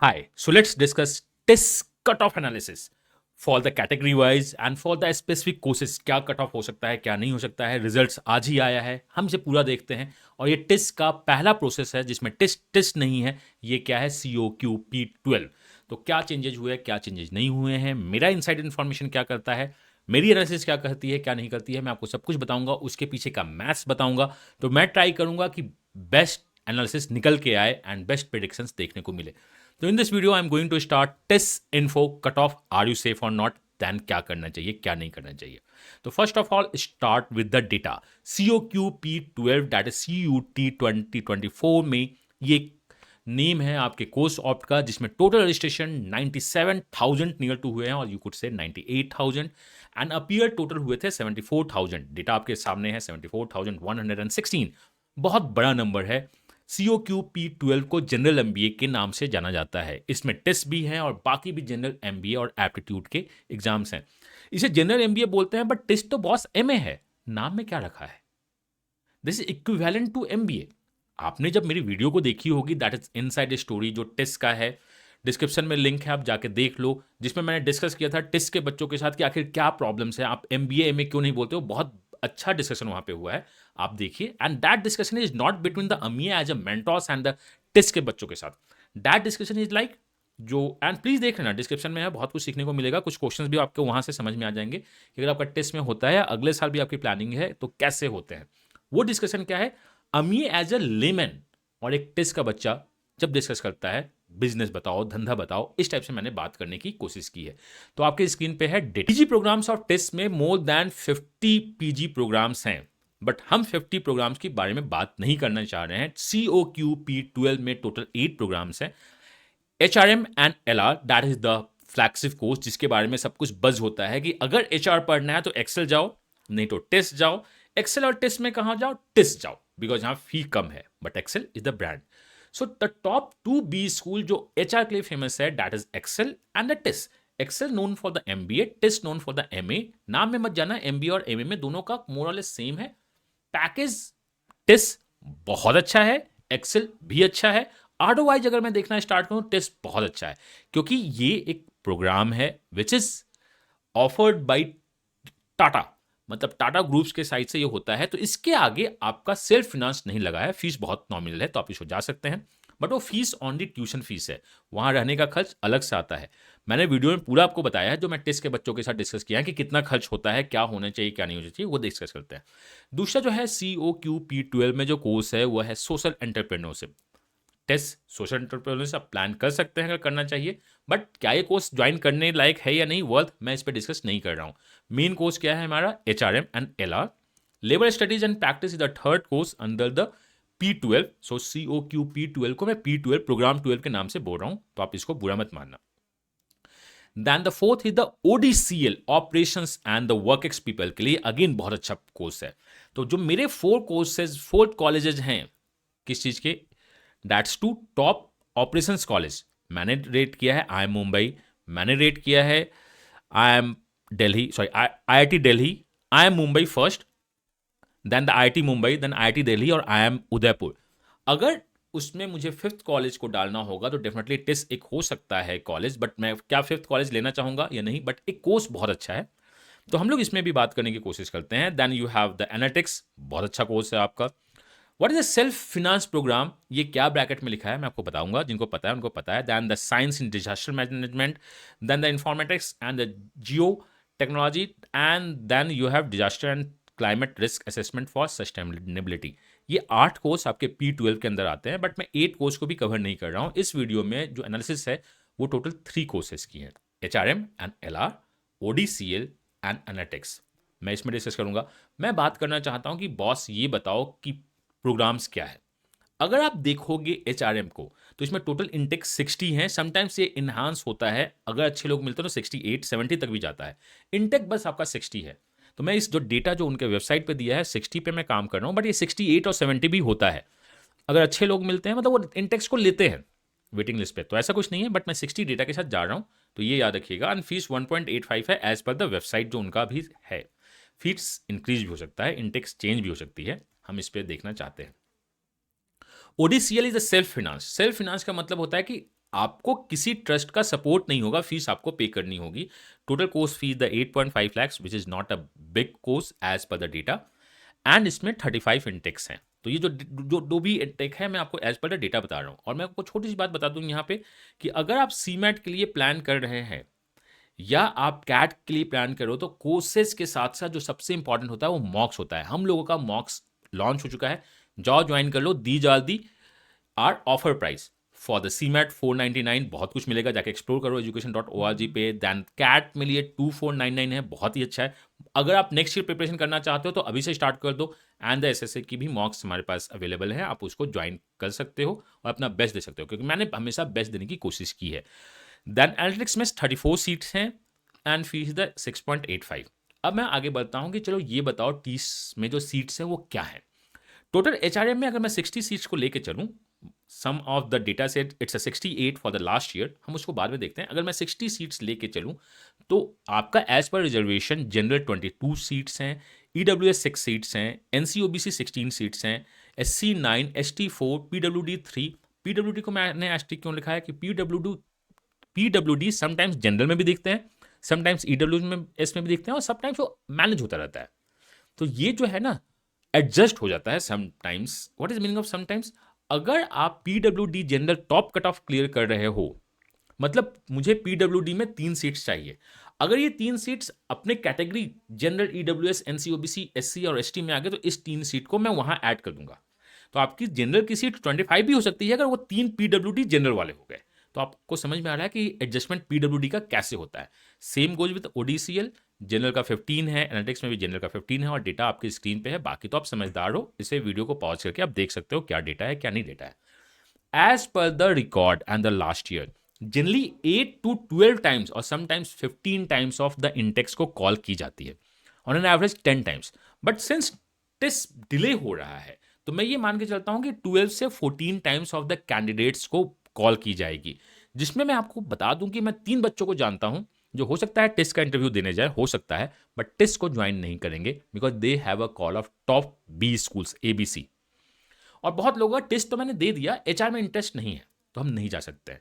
Hi, so let's discuss test cutoff analysis for the category wise and for the specific courses. क्या cut off हो सकता है, क्या नहीं हो सकता है, रिजल्ट्स आज ही आया है, हम इसे पूरा देखते हैं। और ये टेस्ट का पहला प्रोसेस है जिसमें टेस्ट टेस्ट नहीं है। ये क्या है, COQP12। तो क्या चेंजेज हुए, क्या चेंजेज नहीं हुए हैं, मेरा इनसाइड इन्फॉर्मेशन क्या करता है, मेरी एनालिसिस क्या कहती है, क्या नहीं करती है, मैं आपको सब कुछ बताऊंगा, उसके पीछे का मैथ्स बताऊंगा। तो मैं ट्राई करूंगा कि बेस्ट एनालिसिस निकल के आए एंड बेस्ट प्रिडिक्शंस देखने को मिले। तो in this video I am going to start test info cut off, are you safe और नॉट, दैन क्या करना चाहिए क्या नहीं करना चाहिए। तो first of all start with the data. COQP12 that is CUT 2024 में ये नेम है आपके कोर्स ऑप्ट का, जिसमें टोटल रजिस्ट्रेशन 97,000 नियर टू हुए हैं, और you could say 98,000 and appear total हुए थे 74,000। डेटा आपके सामने है 74,116, बहुत बड़ा नंबर है। COQP12 को जनरल MBA के नाम से जाना जाता है। इसमें टेस्ट भी हैं और बाकी भी जनरल MBA और एप्टीट्यूड के एग्जाम्स हैं। इसे जनरल MBA बोलते हैं, बट टेस्ट तो बॉस MA है। नाम में क्या रखा है, this is equivalent to MBA। आपने जब मेरी वीडियो को देखी होगी, दैट इज इनसाइड स्टोरी, जो टेस्ट का है, डिस्क्रिप्शन में लिंक है, आप जाके देख लो, जिसमें मैंने डिस्कस किया था टेस्ट के बच्चों के साथ कि आखिर क्या प्रॉब्लम्स है, आप MBA MA क्यों नहीं बोलते हो। बहुत अच्छा डिस्कशन वहां पे हुआ है, आप देखिए। And that discussion is not between the Amiya as a mentors and the test के बच्चों के साथ। दैट डिस्कशन इज लाइक जो, एंड प्लीज देख लेना, डिस्क्रिप्शन में है, बहुत कुछ सीखने को मिलेगा। कुछ क्वेश्चंस भी आपको वहां से समझ में आ जाएंगे कि अगर आपका टेस्ट में होता है या अगले साल भी आपकी प्लानिंग है तो कैसे होते हैं। वो डिस्कशन क्या है, अमी एज अ लेमन और एक टेस्ट का बच्चा जब डिस्कस करता है, बिजनेस बताओ, धंधा बताओ, इस टाइप से मैंने बात करने की कोशिश की है। तो आपके स्क्रीन पे है PG प्रोग्राम्स ऑफ टेस्ट में मोर देन 50 PG प्रोग्राम्स हैं, बट हम 50 प्रोग्राम्स के बारे में बात नहीं करना चाह रहे हैं। COQP12 में टोटल 8 प्रोग्राम्स हैं। HRM and LR that is the flagship course, जिसके बारे में सब कुछ बज होता है कि अगर HR पढ़ना है तो एक्सेल जाओ, नहीं तो टेस्ट जाओ। एक्सेल और टेस्ट में कहाँ जाओ, टेस्ट जाओ, बिकॉज यहाँ फी कम है, but XL is the brand. So the top 2 B school जो HR के लिए फेमस है, that is XL and the test. XL known for the MBA, test known for the MA। नाम में मत जाना, MBA और MA में दोनों का मोर और लेस सेम है। पैकेज टेस्ट बहुत अच्छा है, एक्सेल भी अच्छा है। आर्डो वाइज अगर मैं देखना स्टार्ट करूं, टेस्ट बहुत अच्छा है, क्योंकि ये एक प्रोग्राम है which is offered by Tata, मतलब टाटा ग्रुप्स के साइड से ये होता है। तो इसके आगे आपका सेल्फ फिनांस नहीं लगा है, फीस बहुत नॉमिनल है, तो आप इसको जा सकते हैं। बट वो फीस ऑनली ट्यूशन फीस है, वहां रहने का खर्च अलग से आता है। मैंने वीडियो में पूरा आपको बताया है, जो मैं टेस्ट के बच्चों के साथ डिस्कस किया है कि कितना खर्च होता है, क्या होना चाहिए क्या नहीं होना चाहिए, वो डिस्कस करते हैं। दूसरा जो है COQP12 में जो कोर्स है वो है social entrepreneurship. Test social entrepreneurship आप प्लान कर सकते हैं अगर करना चाहिए, बट क्या ये कोर्स ज्वाइन करने लायक है या नहीं, वर्थ, मैं इस पर डिस्कस नहीं कर रहा हूँ। मेन कोर्स क्या है हमारा, HRM and LR। Labour studies and practice is the third course under the P12। So COQP12 को मैं P12 प्रोग्राम 12 के नाम से बोल रहा हूँ, तो आप इसको बुरा मत मानना। Then the fourth is the ODCL, operations and the work ex people के लिए अगेन बहुत अच्छा कोर्स है। तो जो मेरे 4 कॉलेजेस हैं, किस चीज के, that's two top operations college. मैंने रेट किया है आई एम मुंबई, मैंने रेट किया है I M Delhi, sorry IIT Delhi, I M Mumbai first, then the IIT Mumbai, then IIT Delhi और आई एम उदयपुर। अगर उसमें मुझे फिफ्थ कॉलेज को डालना होगा तो डेफिनेटली टिस एक हो सकता है कॉलेज, बट मैं क्या फिफ्थ कॉलेज लेना चाहूंगा या नहीं, बट एक कोर्स बहुत अच्छा है, तो हम लोग इसमें भी बात करने की कोशिश करते हैं। Then you have the analytics, बहुत अच्छा कोर्स है आपका। What is the self finance programme, ये क्या ब्रैकेट में लिखा है मैं आपको बताऊंगा, जिनको पता है उनको पता है। Then the science in disaster management, then the informatics and the geo technology, and then you have disaster and climate risk assessment for sustainability. ये 8 कोर्स आपके P12 के अंदर आते हैं, बट मैं 8 कोर्स को भी कवर नहीं कर रहा हूँ इस वीडियो में। जो एनालिसिस है वो टोटल 3 कोर्सेज की हैं, HRM and LR, ODCL and analytics. मैं इसमें डिस्कस करूंगा। मैं बात करना चाहता हूं कि बॉस ये बताओ कि प्रोग्राम्स क्या है। अगर आप देखोगे HRM को, तो इसमें टोटल इंटेक 60 है। समटाइम्स ये इन्हांस होता है, अगर अच्छे लोग मिलते हैं तो 68 70 तक भी जाता है। इंटेक बस आपका 60 है। तो मैं इस जो डेटा जो उनके वेबसाइट पे दिया है 60 पे मैं काम कर रहा हूँ, बट ये 68 और 70 भी होता है। अगर अच्छे लोग मिलते हैं मतलब वो इंटेक्स को लेते हैं वेटिंग लिस्ट पे, तो ऐसा कुछ नहीं है, बट मैं 60 डेटा के साथ जा रहा हूँ, तो ये याद रखिएगा। एंड फीस 1.85 है एज पर द वेबसाइट जो उनका भी है। फीस इंक्रीज भी हो सकता है, इंटेक्स चेंज भी हो सकती है, हम इस पर देखना चाहते हैं। ODCL is a self finance. Self finance का मतलब होता है कि आपको किसी ट्रस्ट का सपोर्ट नहीं होगा, फीस आपको पे करनी होगी। Total course fees the 8.5 lakhs which is not a big course as per the data, and इसमें 35 इंटेक्स हैं। तो ये जो भी इंटेक है मैं आपको एज पर द डेटा बता रहा हूँ। और मैं आपको छोटी सी बात बता दूँ यहाँ पे कि अगर आप सीमैट के लिए प्लान कर रहे हैं या आप कैट के लिए प्लान करो, तो कोर्सेज के साथ साथ जो सबसे इंपॉर्टेंट होता है वो मॉक्स होता है। हम लोगों का मॉक्स लॉन्च हो चुका है, जाओ ज्वाइन कर लो। दी जल्दी are offer price for the CMAT 499, बहुत कुछ मिलेगा, जाके एक्सप्लोर करो education.org पे। दैन कैट में लिए 2499 है, बहुत ही अच्छा है। अगर आप नेक्स्ट ईयर प्रिपरेशन करना चाहते हो तो अभी से स्टार्ट कर दो। एंड द एसएसए की भी मॉक्स हमारे पास अवेलेबल है, आप उसको ज्वाइन कर सकते हो और अपना बेस्ट दे सकते हो, क्योंकि मैंने हमेशा बेस्ट देने की कोशिश की है। देन एनालिटिक्स में 34 सीट्स हैं एंड फीस द 6.85। अब मैं आगे बढ़ता हूँ कि चलो ये बताओ 30 में जो सीट्स हैं वो क्या है। टोटल एचआरएम में अगर मैं 60 सीट्स को लेके चलूँ, some of the data set it's a 68 for the last year, हम उसको बाद में देखते हैं। अगर मैं 60 सीट्स लेके चलूँ तो आपका as per reservation general 22 seats हैं, ईडब्ल्यूएस 6 सीट्स हैं, एनसीओबीसी 16 सीट्स हैं, एससी 9, एसटी 4, पीडब्ल्यूडी 3। पीडब्ल्यूडी को मैंने एसटी क्यों लिखा है कि पीडब्ल्यूडी समटाइम्स जनरल में भी देखते हैं, समटाइम्स ईडब्ल्यू में एस में भी देखते हैं, और समटाइम्स वो मैनेज होता रहता है। तो ये जो है ना एडजस्ट हो जाता है sometimes. What is meaning of sometimes? अगर आप PWD general top cut off clear कर रहे हो, मतलब मुझे पीडब्ल्यूडी में 3 सीट्स चाहिए, अगर ये 3 सीट्स अपने कैटेगरी जनरल, ईडब्ल्यूएस, एनसीओबीसी, एससी और एसटी में आ गए, तो इस 3 सीट को मैं वहां ऐड कर दूंगा। तो आपकी जनरल की सीट 25 भी हो सकती है अगर वो 3 पीडब्ल्यूडी जनरल वाले हो गए। तो आपको समझ में आ रहा है कि एडजस्टमेंट पीडब्ल्यूडी का कैसे होता है। सेम गोज विद ओडीसीएल, जनरल का 15 है, एनालिटिक्स में भी जनरल का 15 है, और डेटा आपकी स्क्रीन पे है। बाकी तो आप समझदार हो, इसे वीडियो को पॉज करके आप देख सकते हो क्या डेटा है क्या नहीं डेटा है। As per the record and the last year, generally 8 to 12 times और sometimes 15 times of the index को कॉल की जाती है, on an average 10 times. But since test delay हो रहा है, तो मैं ये मान के चलता हूं कि 12 से 14 टाइम्स ऑफ द कैंडिडेट्स को कॉल की जाएगी। जिसमें मैं आपको बता दूं कि मैं 3 बच्चों को जानता हूं जो हो सकता है टेस्ट का इंटरव्यू देने जाए, हो सकता है, बट टेस्ट को ज्वाइन नहीं करेंगे because they have a call of top B schools ABC. और बहुत लोगों का टेस्ट तो मैंने दे दिया, एचआर में इंटरेस्ट नहीं है तो हम नहीं जा सकते हैं।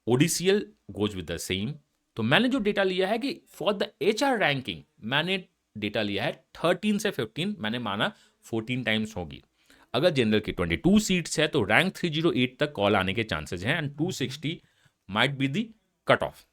ओडीसीएल गोज विद द सेम। तो मैंने जो डेटा लिया है कि फॉर द एचआर रैंकिंग मैंने डेटा लिया है 13 से 15, मैंने माना 14 टाइम्स होगी। अगर जनरल की 22 सीट्स है तो रैंक 308 तक कॉल आने के चांसेस हैं, and 260 might be the cut off.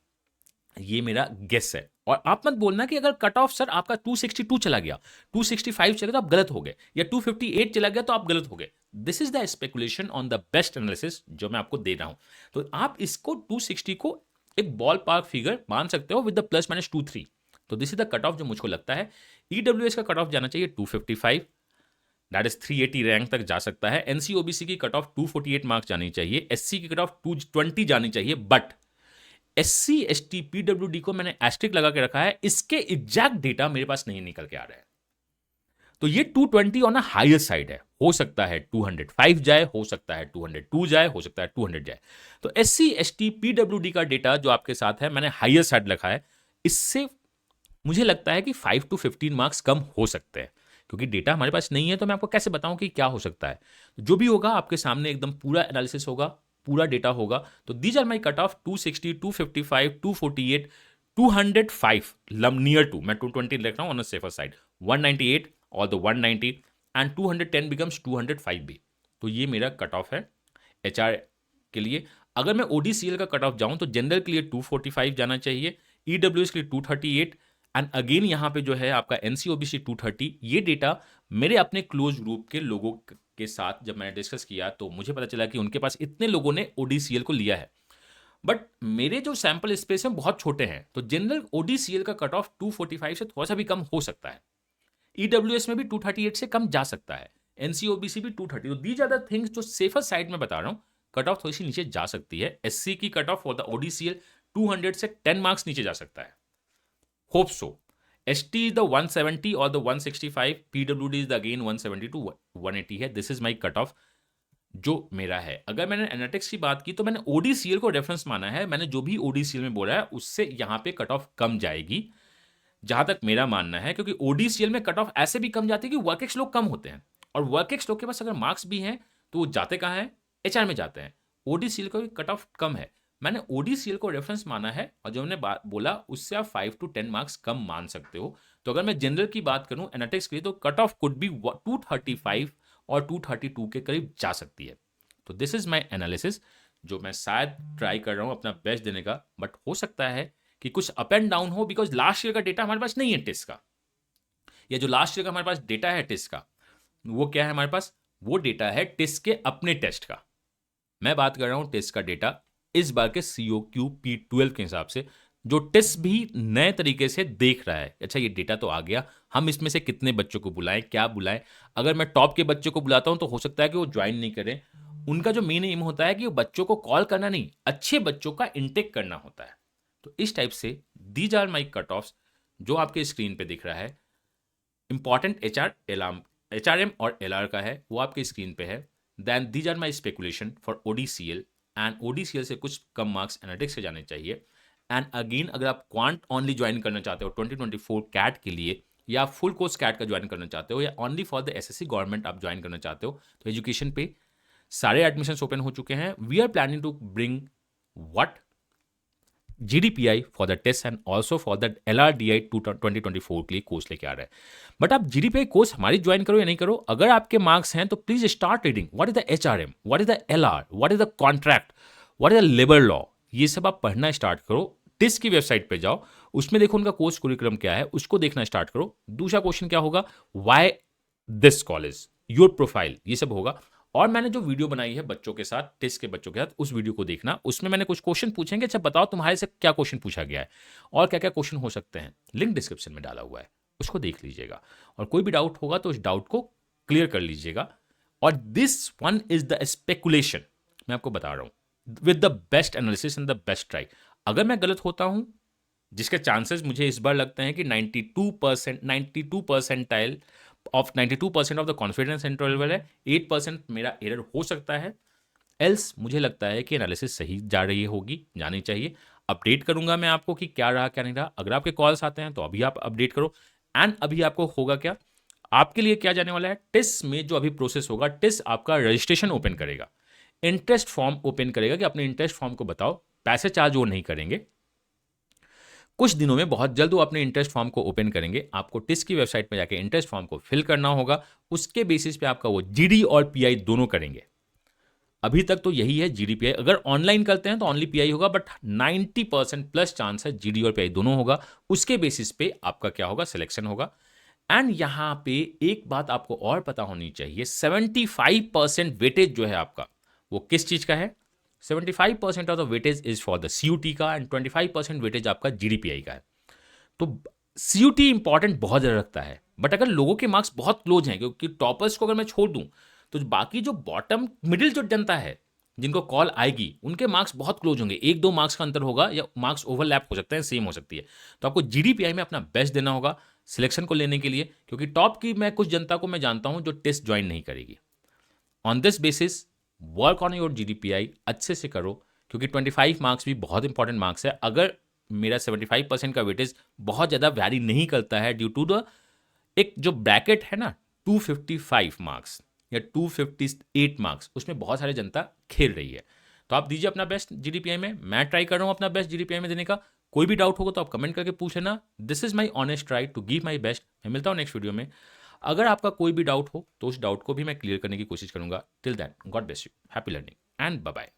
ये मेरा गेस है। और आप मत बोलना कि अगर कट ऑफ सर आपका 262 चला गया, 265 चला गया तो आप गलत हो गए, या 258 चला गया तो आप गलत हो गए। This is the speculation on the best analysis जो मैं आपको दे रहा हूं। तो आप इसको 260 को एक बॉल पार्क फिगर मान सकते हो विद द प्लस माइनस 2-3। तो this is the cut off जो मुझको लगता है। ईडब्ल्यूएस का कट ऑफ जाना चाहिए 255, दैट इज 380 रैंक तक जा सकता है। एनसीओबीसी की कट ऑफ 248 मार्क्स जानी चाहिए, एससी की कट ऑफ 220 जानी चाहिए। बट एससी एसटी पीडब्ल्यूडी को मैंने एस्ट्रिक लगा के रखा है, इसके एग्जैक्ट डेटा मेरे पास नहीं निकल के आ रहा है। तो ये 220 ऑन अ हायर साइड है, हो सकता है 205 जाए, हो सकता है 202 जाए, हो सकता है 200 जाए। तो एससी एसटी पीडब्ल्यूडी का डेटा जो आपके साथ है मैंने हायर साइड रखा है। इससे मुझे लगता है कि 5 to 15 मार्क्स कम हो सकते हैं, क्योंकि डेटा हमारे पास नहीं है तो मैं आपको कैसे बताऊं कि क्या हो सकता है। जो भी होगा आपके सामने एकदम पूरा एनालिसिस होगा, पूरा डेटा होगा। तो these are my cut off 260, 255, 248, 205 near to, मैं 220 लिख रहा हूं ऑन अ सेफर साइड, 198 और द 190, एंड 210 बिकम्स 205 भी। तो ये मेरा कट ऑफ है एचआर के लिए। अगर मैं ओडीसीएल का कट ऑफ जाऊं तो जनरल के लिए 245 जाना चाहिए, ईडब्ल्यूएस के लिए 238, एंड अगेन यहाँ पे जो है आपका एनसीओबीसी 230। ये डेटा मेरे अपने क्लोज ग्रुप के लोगों के साथ जब मैंने डिस्कस किया तो मुझे पता चला कि उनके पास इतने लोगों ने ओडीसीएल को लिया है, बट मेरे जो सैंपल स्पेस हैं बहुत छोटे हैं। तो जनरल ओडीसीएल का कट ऑफ 245 से थोड़ा सा भी कम हो सकता है, ईडब्ल्यूएस में भी 238 से कम जा सकता है, एनसीओबीसी भी 230। तो दीज आर द थिंग्स जो सेफर साइड में बता रहा हूं, कट ऑफ थोड़ी सी नीचे जा सकती है। एससी की कट ऑफ फॉर द ओडीसीएल 200 से 10 मार्क्स नीचे जा सकता है, hope so. ST is the 170 or the 165, PWD is the again 170 to 180 है। This is my cut of जो मेरा है। अगर मैंने एनालिटिक्स की बात की तो मैंने ओडीसीएल को रेफरेंस माना है, मैंने जो भी ओडीसीएल में बोला है उससे यहाँ पे कट ऑफ कम जाएगी, जहां तक मेरा मानना है। क्योंकि ओडीसीएल में कट ऑफ ऐसे भी कम जाती है कि वर्क एक्स लोग कम होते हैं, और वर्क एक्स लोग के पास अगर मार्क्स भी हैं तो वो जाते कहाँ हैं, एचआर में जाते हैं। ओडीसीएल का कट ऑफ कम है, मैंने ओडीसीएल को रेफरेंस माना है और जो हमने बोला उससे आप 5 to 10 मार्क्स कम मान सकते हो। तो अगर मैं जनरल की बात करूं एनालिटिक्स के लिए तो कट ऑफ कुड बी 235 और 232 के करीब जा सकती है। तो दिस इज माय एनालिसिस, जो मैं शायद ट्राई कर रहा हूं अपना बेस्ट देने का, बट हो सकता है कि कुछ अप एंड डाउन हो, बिकॉज लास्ट ईयर का डेटा हमारे पास नहीं है टेस्ट का। या जो लास्ट ईयर का हमारे पास डेटा है टेस्ट का, वो क्या है हमारे पास, वो डेटा है टेस्ट के अपने टेस्ट का। मैं बात कर रहा हूं टेस्ट का डेटा इस बार के COQ P12 के हिसाब से, जो टेस्ट भी नए तरीके से देख रहा है। अच्छा, ये डेटा तो आ गया, हम इसमें से कितने बच्चों को बुलाएं, क्या बुलाएं। अगर मैं टॉप के बच्चों को बुलाता हूं तो हो सकता है कि वो ज्वाइन नहीं करें। उनका जो मेन एम होता है कि वो बच्चों को कॉल करना नहीं, अच्छे बच्चों का इंटेक करना होता है। तो इस टाइप से these are my cut offs, जो आपके स्क्रीन पे दिख रहा है। इंपॉर्टेंट HRM और LR का है, वो आपके स्क्रीन पे है। Then these are my speculation for ODCL, and ODCL से कुछ कम मार्क्स एनालिटिक्स से जाने चाहिए। एंड अगेन, अगर आप क्वांट ओनली ज्वाइन करना चाहते हो 2024 कैट के लिए, या फुल कोर्स कैट का ज्वाइन करना चाहते हो, या only for the SSC government आप ज्वाइन करना चाहते हो, तो एजुकेशन पे सारे एडमिशन ओपन हो चुके हैं। We are planning to bring what GDPI for the test and also for the LRDI 2024 के लिए कोर्स लेके आ रहा है। बट आप GDPI कोर्स हमारी ज्वाइन करो या नहीं करो, अगर आपके मार्क्स हैं तो please start reading what is the HRM, what is the LR, what is the contract, what is the labour law. ये सब आप पढ़ना स्टार्ट करो। टिस्ट की वेबसाइट पे जाओ, उसमें देखो उनका कोर्स कुरिकुलम क्या है, उसको देखना स्टार्ट करो। दूसरा क्वेश्चन क्या होगा, why this college, your profile, ये सब होगा। और मैंने जो वीडियो बनाई है बच्चों के साथ, टेस्ट के बच्चों के साथ, उस वीडियो को देखना। उसमें मैंने कुछ क्वेश्चन पूछेंगे, अच्छा बताओ तुम्हारे से क्या क्वेश्चन पूछा गया है और क्या क्या क्वेश्चन हो सकते हैं। लिंक डिस्क्रिप्शन में डाला हुआ है, उसको देख लीजिएगा। और कोई भी डाउट होगा तो उस डाउट को क्लियर कर लीजिएगा। और this one is the speculation, मैं आपको बता रहा हूं, with the best analysis and the best try. अगर मैं गलत होता हूं, जिसके चांसेस मुझे इस बार लगते हैं कि 92 percentile of 92% of the confidence interval है, 8% मेरा एरर हो सकता है। एल्स मुझे लगता है कि एनालिसिस सही जा रही होगी, जानी चाहिए। अपडेट करूंगा मैं आपको कि क्या रहा क्या नहीं रहा। अगर आपके कॉल्स आते हैं तो अभी आप अपडेट करो। एंड अभी आपको होगा क्या, आपके लिए क्या जाने वाला है, टेस्ट में जो अभी प्रोसेस होगा, टेस्ट आपका रजिस्ट्रेशन ओपन करेगा, इंटरेस्ट फॉर्म ओपन करेगा कि अपने इंटरेस्ट फॉर्म को बताओ। पैसे चार्ज वो नहीं करेंगे, कुछ दिनों में बहुत जल्द वो अपने इंटरेस्ट फॉर्म को ओपन करेंगे। आपको टिस्ट की वेबसाइट पर जाकर इंटरेस्ट फॉर्म को फिल करना होगा, उसके बेसिस पे आपका वो GD और PI दोनों करेंगे। अभी तक तो यही है GD PI। अगर ऑनलाइन करते हैं तो ओनली PI होगा, बट 90% प्लस चांस है GD और PI दोनों होगा। उसके बेसिस पे आपका क्या होगा, सिलेक्शन होगा। एंड यहां पे एक बात आपको और पता होनी चाहिए, 75% वेटेज जो है आपका, वो किस चीज का है, 75% of the weightage is for the CUT का, एंड 25% वेटेज आपका GDPI का है। तो CUT इंपॉर्टेंट बहुत ज़्यादा रखता है। बट अगर लोगों के मार्क्स बहुत क्लोज हैं, क्योंकि टॉपर्स को अगर मैं छोड़ दूं तो बाकी जो बॉटम मिडिल जो जनता है, जिनको कॉल आएगी, उनके मार्क्स बहुत क्लोज होंगे, 1-2 मार्क्स का अंतर होगा, या मार्क्स ओवरलैप हो सकते हैं, सेम हो सकती है। तो आपको GDPI में अपना बेस्ट देना होगा सिलेक्शन को लेने के लिए, क्योंकि टॉप की मैं कुछ जनता को मैं जानता हूं जो टेस्ट ज्वाइन नहीं करेगी। On this basis work on your GDPI, अच्छे से करो, क्योंकि 25 मार्क्स भी बहुत इंपॉर्टेंट मार्क्स है। अगर मेरा 75% का वेटेज बहुत ज़्यादा वैरी नहीं करता है ड्यू टू द एक जो ब्रैकेट है ना, 255 मार्क्स या 258 मार्क्स, उसमें बहुत सारे जनता खेल रही है। तो आप दीजिए अपना बेस्ट GDPI में, मैं ट्राई कर रहा हूँ अपना बेस्ट GDPI में देने का। कोई भी डाउट होगा तो आप कमेंट करके पूछ लेना। This is my honest try to give my best. मैं मिलता हूँ नेक्स्ट वीडियो में। अगर आपका कोई भी डाउट हो तो उस डाउट को भी मैं क्लियर करने की कोशिश करूंगा। Till then, God bless you, happy learning and bye bye.